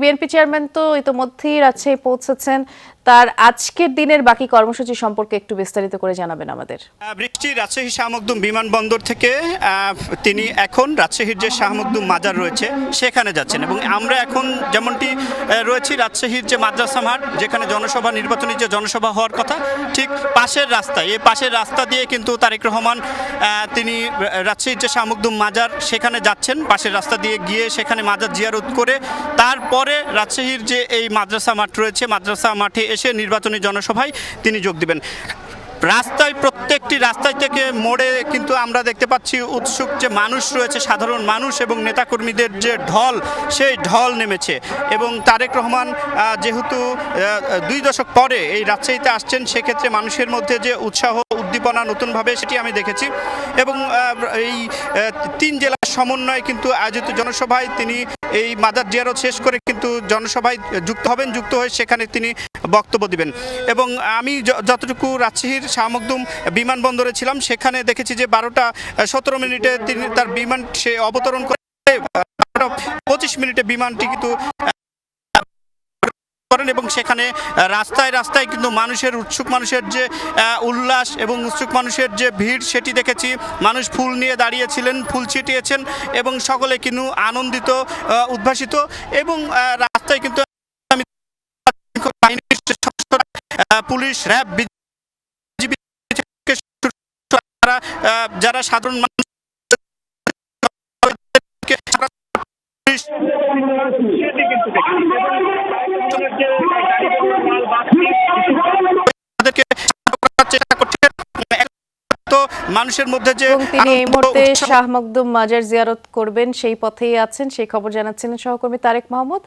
BNP chairman তো ইতোমধ্যেই রাজশাহী পৌঁছেছেন, তার আজকের দিনের বাকি কর্মসূচি সম্পর্কে একটু বিস্তারিত করে জানাবেন আমাদের। বৃষ্টি রাজশাহী শাহ মখদুম বিমানবন্দর থেকে তিনি এখন রাজশাহীর যে শাহ মখদুম মাজার রয়েছে সেখানে যাচ্ছেন এবং আমরা এখন যেমনটি রয়েছি রাজশাহীর যে মাদ্রাসা মাঠ, যেখানে জনসভা নির্বাচনী যে জনসভা হওয়ার কথা, ঠিক পাশের রাস্তায়, এই পাশের রাস্তা দিয়ে কিন্তু তারেক রহমান তিনি রাজশাহীর যে শাহ মখদুম মাজার সেখানে যাচ্ছেন। পাশের রাস্তা দিয়ে গিয়ে সেখানে মাজার জিয়ারত করে তারপরে রাজশাহীর যে এই মাদ্রাসা মাঠ রয়েছে, মাদ্রাসা মাঠে এসে নির্বাচনী জনসভায় তিনি যোগ দিবেন। রাস্তায়, প্রত্যেকটি রাস্তায় থেকে মোড়ে কিন্তু আমরা দেখতে পাচ্ছি উৎসুক যে মানুষ রয়েছে, সাধারণ মানুষ এবং নেতাকর্মীদের যে ঢল, সেই ঢল নেমেছে। এবং তারেক রহমান যেহেতু 2 দশক পরে এই রাজশাহীতে আসছেন, সেক্ষেত্রে মানুষের মধ্যে যে উৎসাহ উদ্দীপনা নতুনভাবে সেটি আমি দেখেছি। এবং এই 3 জেলার সমন্বয়ে কিন্তু আয়োজিত জনসভায় তিনি এই মাজার জিয়ারত শেষ করে কিন্তু জনসভায় যুক্ত হবেন, যুক্ত হয়ে সেখানে তিনি বক্তব্য দিবেন। এবং আমি যতটুকু রাজশাহীর শাহ মখদুম বিমানবন্দরে ছিলাম, সেখানে দেখেছি যে 12টা 17 মিনিটে তিনি তার বিমান সে অবতরণ করে 25 মিনিটে বিমানটি কিন্তু করেন এবং সেখানে রাস্তায় রাস্তায় কিন্তু মানুষের উৎসুক মানুষের যে উল্লাস এবং উৎসুক মানুষের যে ভিড় সেটি দেখেছি। মানুষ ফুল নিয়ে দাঁড়িয়েছিলেন, ফুল ছিটিয়েছেন এবং সকলে কিন্তু আনন্দিত, উদ্ভাসিত। এবং রাস্তায় কিন্তু পুলিশ, র্যাব, বিজিবি থেকে যারা সাধারণ মানুষ মানুষের মধ্যে যে তিনি এই মুহূর্তে শাহ মখদুম মাজার জিয়ারত করবেন সেই পথেই আছেন, সেই খবর জানাচ্ছেন সহকর্মী তারেক মাহমুদ।